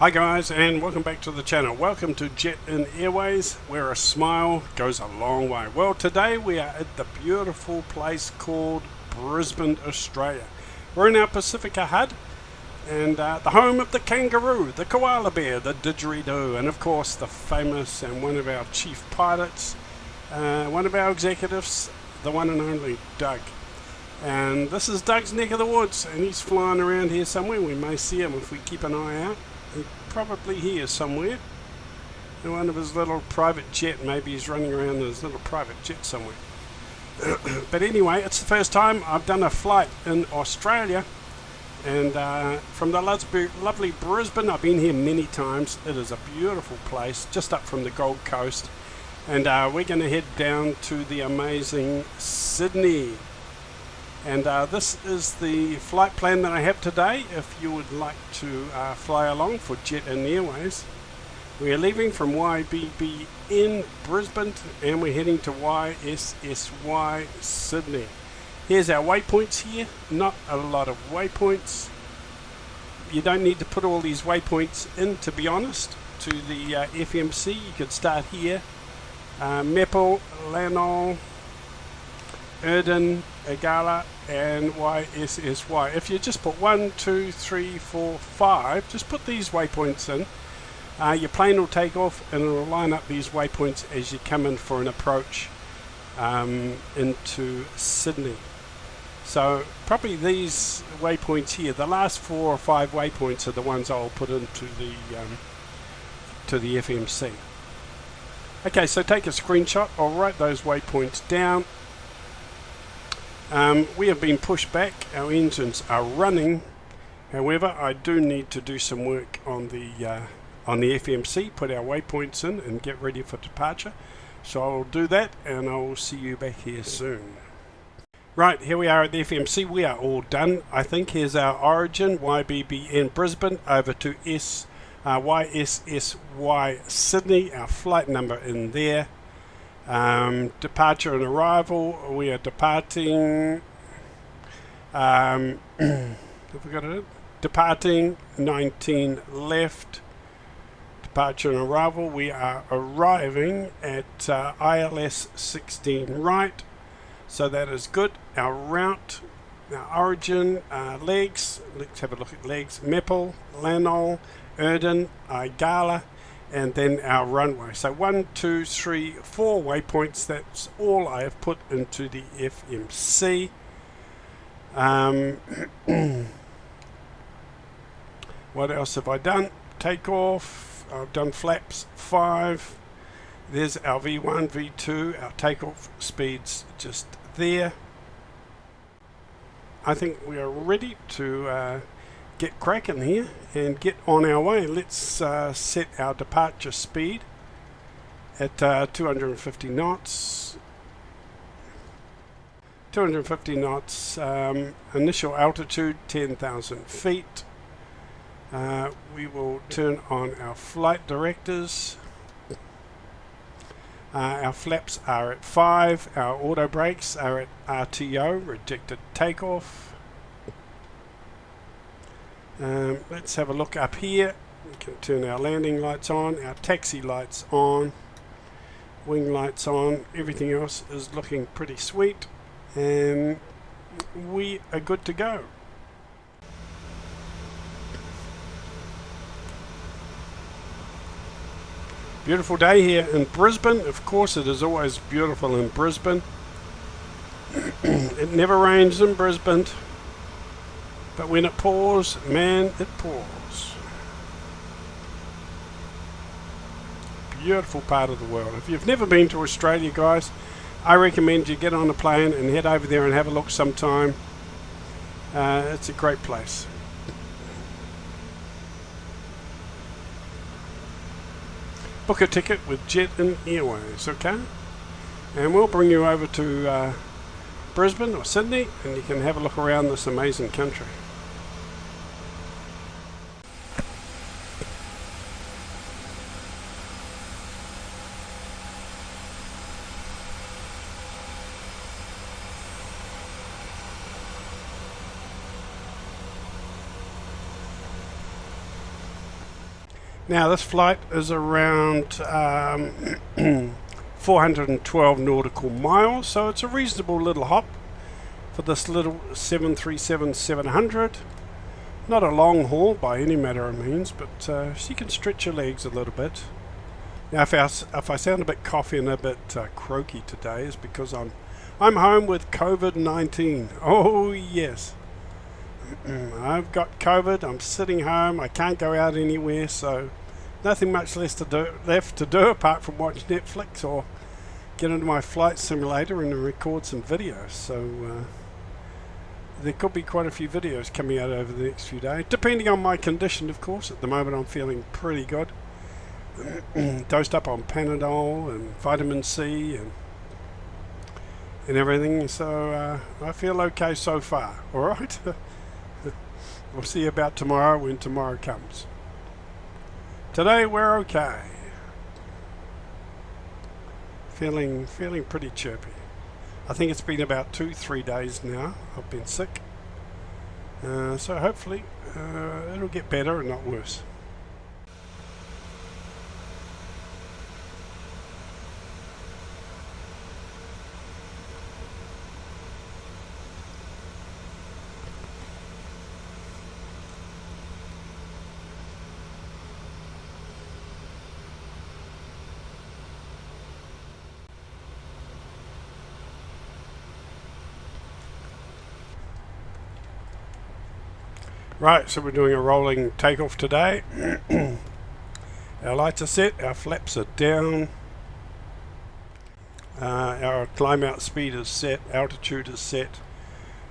Hi guys, and welcome back to the channel. Welcome to Jet in Airways, where a smile goes a long way. Well, today we are at the beautiful place called Brisbane, Australia. We're in our Pacifica HUD, and the home of the kangaroo, the koala bear, the didgeridoo, and of course the famous and one of our chief pilots, one of our executives, the one and only Doug. And this is Doug's neck of the woods, and he's flying around here somewhere. We may see him if we keep an eye out. He's probably here somewhere in one of his little private jet. Maybe he's running around in his little private jet somewhere. But anyway, it's the first time I've done a flight in Australia, and from the lovely Brisbane. I've been here many times. It is a beautiful place just up from the Gold Coast, and we're going to head down to the amazing Sydney. And this is the flight plan that I have today. If you would like to fly along for Jet in Airways, we are leaving from YBB in Brisbane and we're heading to YSSY Sydney. Here's our waypoints here. Not a lot of waypoints. You don't need to put all these waypoints in, to be honest, to the FMC. You could start here. Meppel, Lanol, Erden, Agala, and YSSY. If you just put 1, 2, 3, 4, 5, just put these waypoints in. Your plane will take off and it will line up these waypoints as you come in for an approach into Sydney. So probably these waypoints here, the last 4 or 5 waypoints are the ones I'll put into the FMC. Okay, so take a screenshot. I'll write those waypoints down. We have been pushed back. Our engines are running. However, I do need to do some work on the FMC, put our waypoints in and get ready for departure. So I'll do that and I'll see you back here soon. Right, here we are at the FMC. We are all done. I think here's our origin, YBBN Brisbane, over to YSSY Sydney, our flight number in there. Departure and arrival, we are departing have we got it? Departing 19 left. Departure and arrival, we are arriving at ILS 16 right, so that is good. Our route, our origin, legs, let's have a look at legs. Meppel, Lanol, Erden, Igala, and then our runway. So 1, 2, 3, 4 waypoints. That's all I have put into the FMC. What else have I done? Takeoff. I've done flaps 5. There's our V1, V2. Our takeoff speeds just there. I think we are ready to get cracking here and get on our way. Let's set our departure speed at 250 knots. 250 knots. Initial altitude 10,000 feet. We will turn on our flight directors. Our flaps are at 5. Our auto brakes are at RTO, rejected takeoff. Let's have a look up here. We can turn our landing lights on, our taxi lights on, wing lights on. Everything else is looking pretty sweet, and we are good to go. Beautiful day here in Brisbane. Of course, it is always beautiful in Brisbane. It never rains in Brisbane. But when it pours, man, it pours. Beautiful part of the world. If you've never been to Australia, guys, I recommend you get on a plane and head over there and have a look sometime. It's a great place. Book a ticket with Jet in Airways, okay? And we'll bring you over to Brisbane or Sydney, and you can have a look around this amazing country. Now this flight is around 412 nautical miles, so it's a reasonable little hop for this little 737-700. Not a long haul by any matter of means, but she can stretch your legs a little bit. Now if I sound a bit coffee and a bit croaky today, is because I'm home with COVID-19. Oh yes. I've got COVID, I'm sitting home, I can't go out anywhere, so nothing much left to do apart from watch Netflix or get into my flight simulator and record some videos. So there could be quite a few videos coming out over the next few days, depending on my condition, of course. At the moment I'm feeling pretty good. Dosed up on Panadol and vitamin C and everything, so I feel okay so far. Alright. We'll see about tomorrow when tomorrow comes. Today we're okay. Feeling pretty chirpy. I think it's been about 2-3 days now I've been sick. So hopefully it'll get better and not worse. Right, so we're doing a rolling takeoff today. Our lights are set, our flaps are down, our climb out speed is set, altitude is set.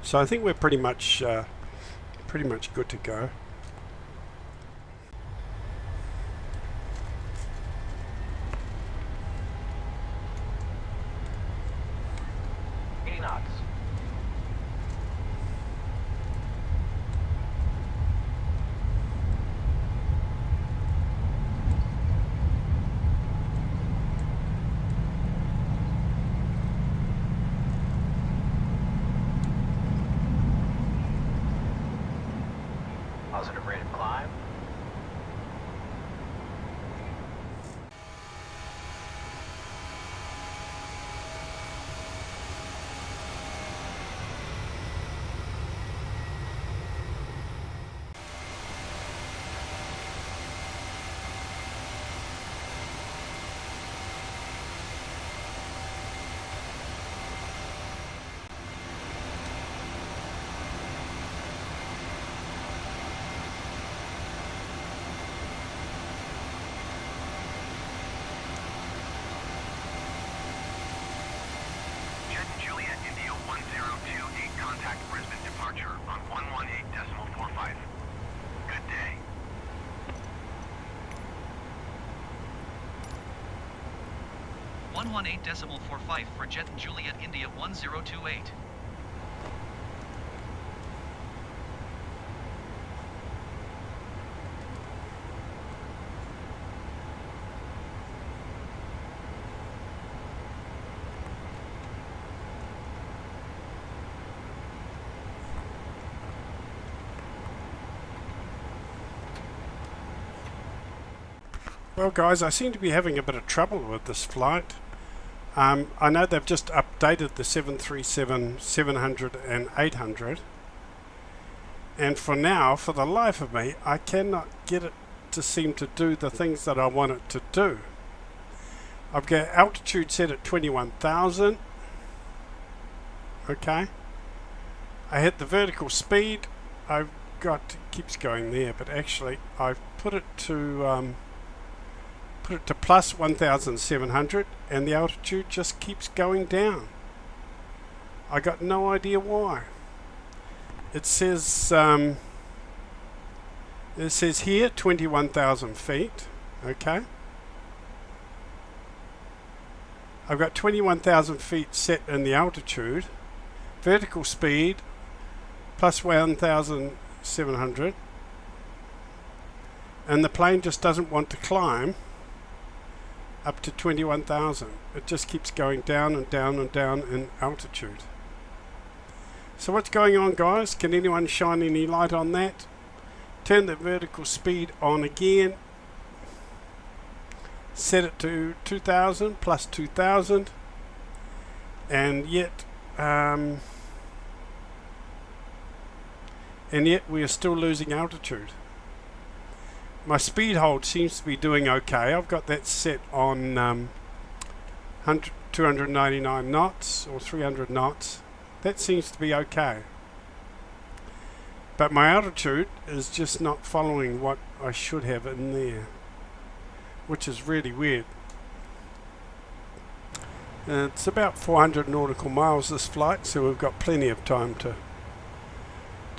So I think we're pretty much good to go. Positive rate of climb. Contact Brisbane departure on 118.45. Good day. 118.45 for Jet and Juliet India 1028. Well guys, I seem to be having a bit of trouble with this flight. I know they've just updated the 737, 700 and 800, and for now, for the life of me, I cannot get it to seem to do the things that I want it to do. I've got altitude set at 21,000. Okay. I hit the vertical speed. I've got, keeps going there, but actually I've put it to plus 1,700 and the altitude just keeps going down. I got no idea why. It says here 21,000 feet. Okay. I've got 21,000 feet set in the altitude, vertical speed plus 1,700, and the plane just doesn't want to climb up to 21,000. It just keeps going down and down and down in altitude. So what's going on, guys? Can anyone shine any light on that? Turn the vertical speed on again. set it to 2000 plus 2000, and yet we are still losing altitude. My speed hold seems to be doing okay. I've got that set on 299 knots or 300 knots. That seems to be okay. But my altitude is just not following what I should have in there, which is really weird. It's about 400 nautical miles this flight, so we've got plenty of time to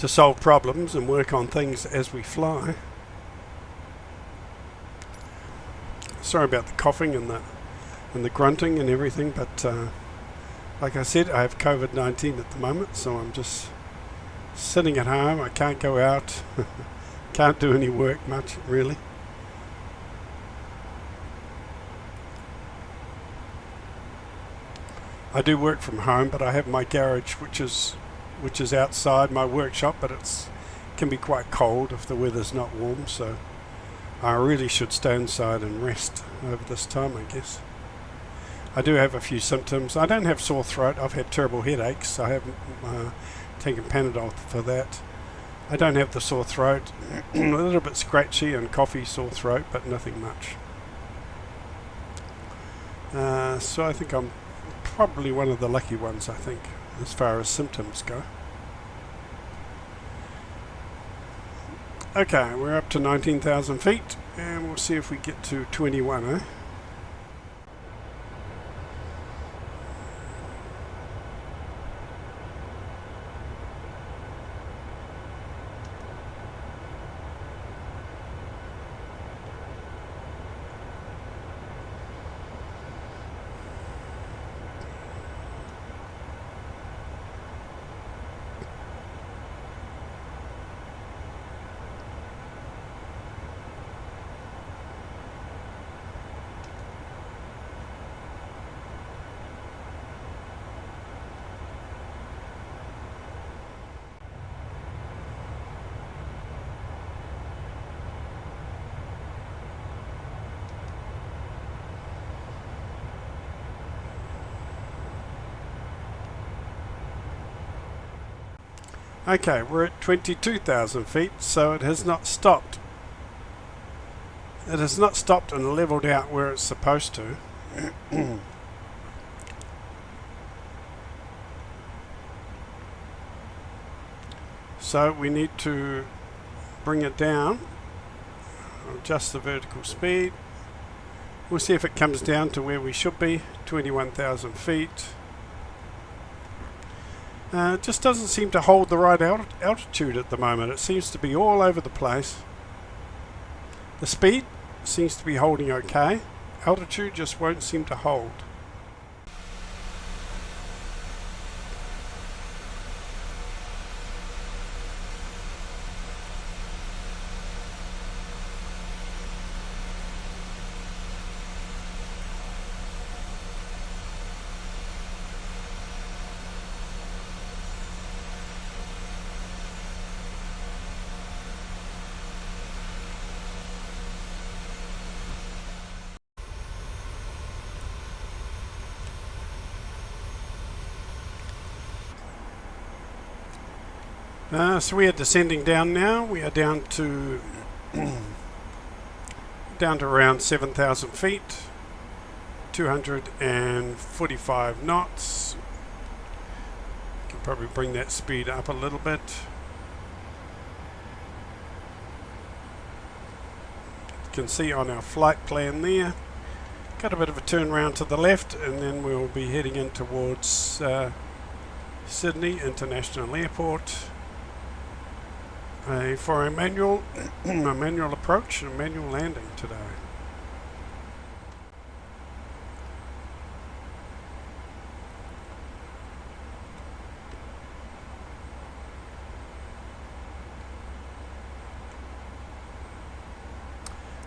solve problems and work on things as we fly. Sorry about the coughing and the grunting and everything, but like I said, I have COVID-19 at the moment, so I'm just sitting at home. I can't go out, can't do any work much really. I do work from home, but I have my garage, which is outside my workshop, but it can be quite cold if the weather's not warm, so I really should stay inside and rest over this time, I guess. I do have a few symptoms. I don't have sore throat. I've had terrible headaches. I haven't taken Panadol for that. I don't have the sore throat. A little bit scratchy and coughy sore throat, but nothing much. So I think I'm probably one of the lucky ones, I think, as far as symptoms go. Okay, we're up to 19,000 feet, and we'll see if we get to 21, eh? Okay, we're at 22,000 feet, so it has not stopped. It has not stopped and leveled out where it's supposed to. So we need to bring it down, adjust the vertical speed. We'll see if it comes down to where we should be, 21,000 feet. It just doesn't seem to hold the right altitude at the moment. It seems to be all over the place. The speed seems to be holding okay. Altitude just won't seem to hold. So we are descending down now. We are down to around 7,000 feet, 245 knots. Can probably bring that speed up a little bit. You can see on our flight plan there, got a bit of a turn round to the left, and then we'll be heading in towards Sydney International Airport. For a manual approach and a manual landing today.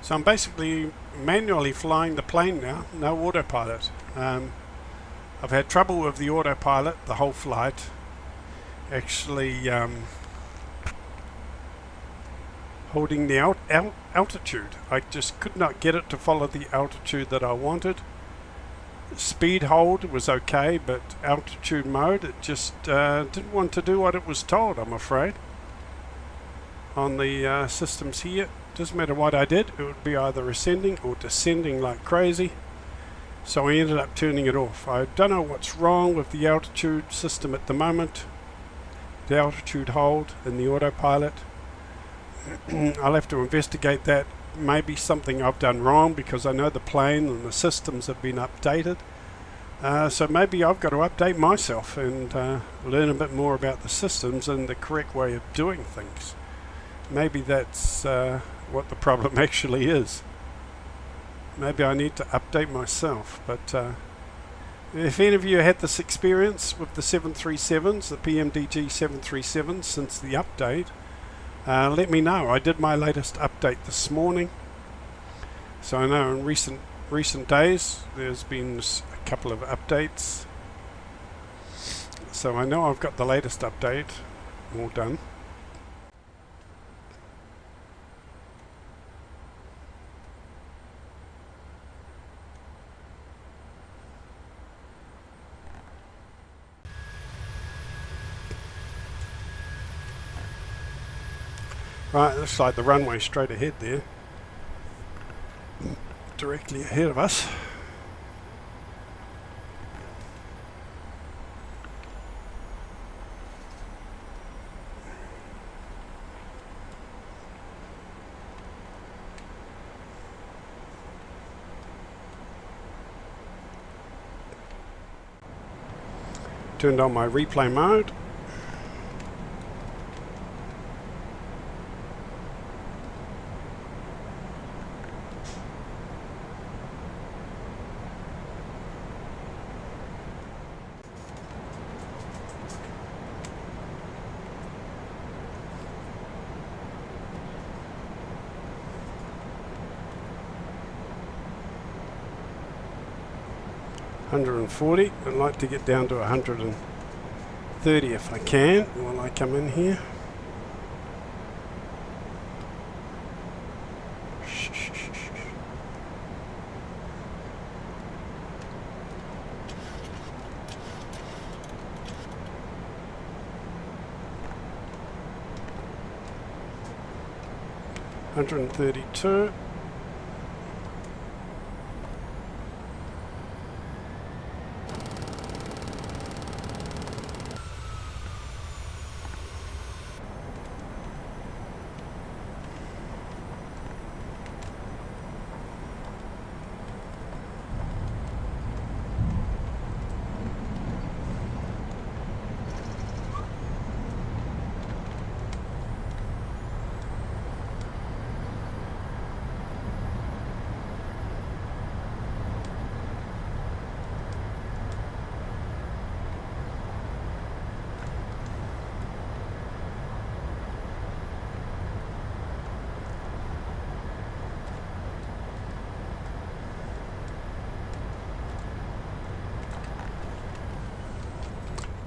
So I'm basically manually flying the plane now, no autopilot. I've had trouble with the autopilot the whole flight. Actually, holding the altitude. I just could not get it to follow the altitude that I wanted. Speed hold was okay, but altitude mode, it just didn't want to do what it was told, I'm afraid. On the systems here, doesn't matter what I did, it would be either ascending or descending like crazy. So I ended up turning it off. I don't know what's wrong with the altitude system at the moment, the altitude hold in the autopilot. I'll have to investigate that. Maybe something I've done wrong, because I know the plane and the systems have been updated. So maybe I've got to update myself and learn a bit more about the systems and the correct way of doing things. Maybe that's what the problem actually is. Maybe I need to update myself. But if any of you had this experience with the 737s, the PMDG 737s since the update, let me know. I did my latest update this morning, so I know in recent days there's been a couple of updates, so I know I've got the latest update all done. Right, looks like the runway straight ahead there, directly ahead of us. Turned on my replay mode. $140. I'd like to get down to 130 if I can while I come in here. $132.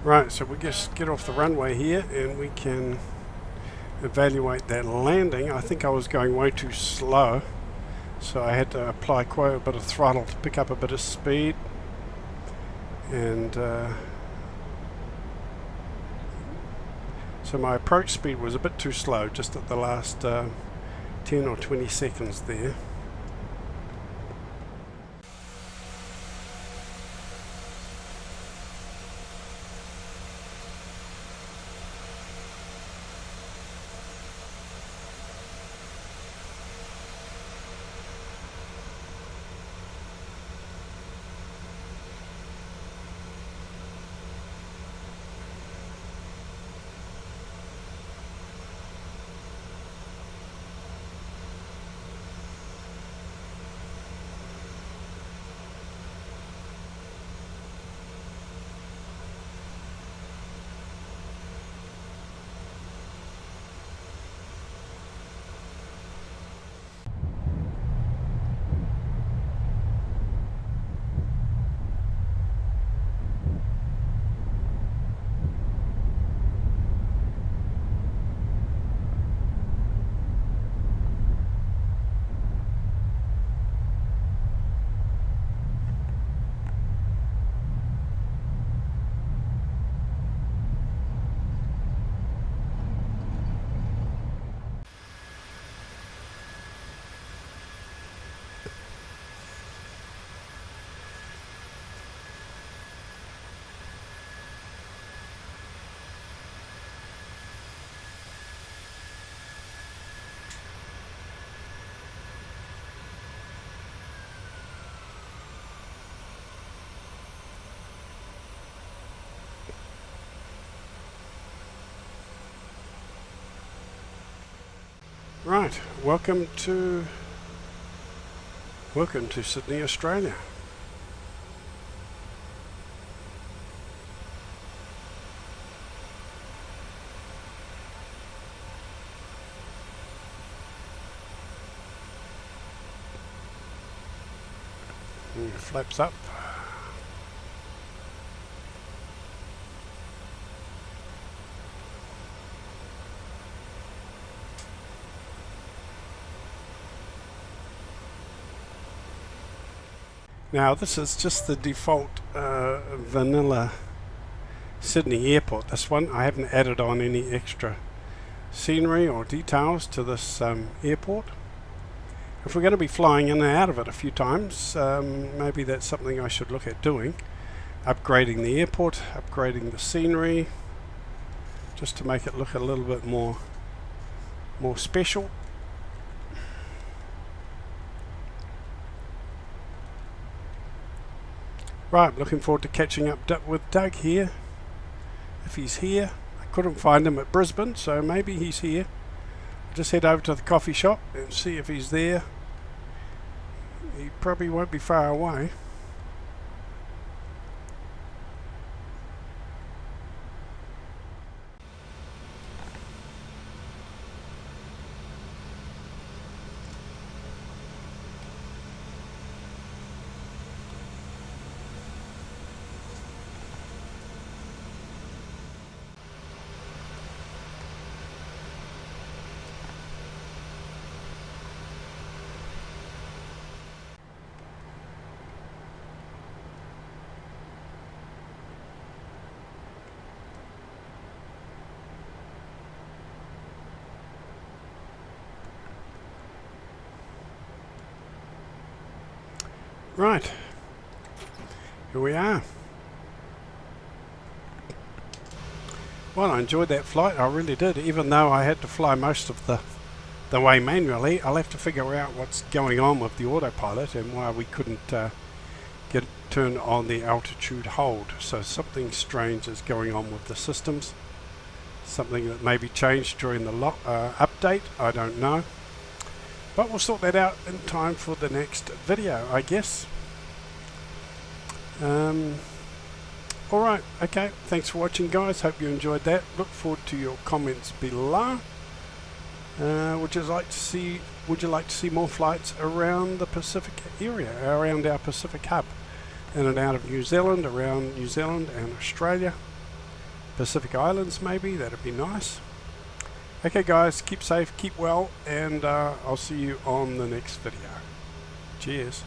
Right, so we just get off the runway here and we can evaluate that landing. I think I was going way too slow, so I had to apply quite a bit of throttle to pick up a bit of speed. And so my approach speed was a bit too slow, just at the last 10 or 20 seconds there. Right, welcome to Sydney, Australia. And flaps up. Now this is just the default vanilla Sydney airport. This one, I haven't added on any extra scenery or details to this airport. If we're going to be flying in and out of it a few times, maybe that's something I should look at doing. Upgrading the airport, upgrading the scenery, just to make it look a little bit more special. Right, looking forward to catching up with Doug here. If he's here, I couldn't find him at Brisbane, so maybe he's here. I'll just head over to the coffee shop and see if he's there. He probably won't be far away. Right, here we are. Well, I enjoyed that flight, I really did, even though I had to fly most of the way manually. I'll have to figure out what's going on with the autopilot and why we couldn't turn on the altitude hold. So something strange is going on with the systems. Something that maybe changed during the update, I don't know. But we'll sort that out in time for the next video, I guess. Alright, okay, thanks for watching guys, hope you enjoyed that. Look forward to your comments below. Would you like to see more flights around the Pacific area, around our Pacific hub, in and out of New Zealand, around New Zealand and Australia, Pacific Islands maybe? That'd be nice. Okay guys, keep safe, keep well, and I'll see you on the next video. Cheers.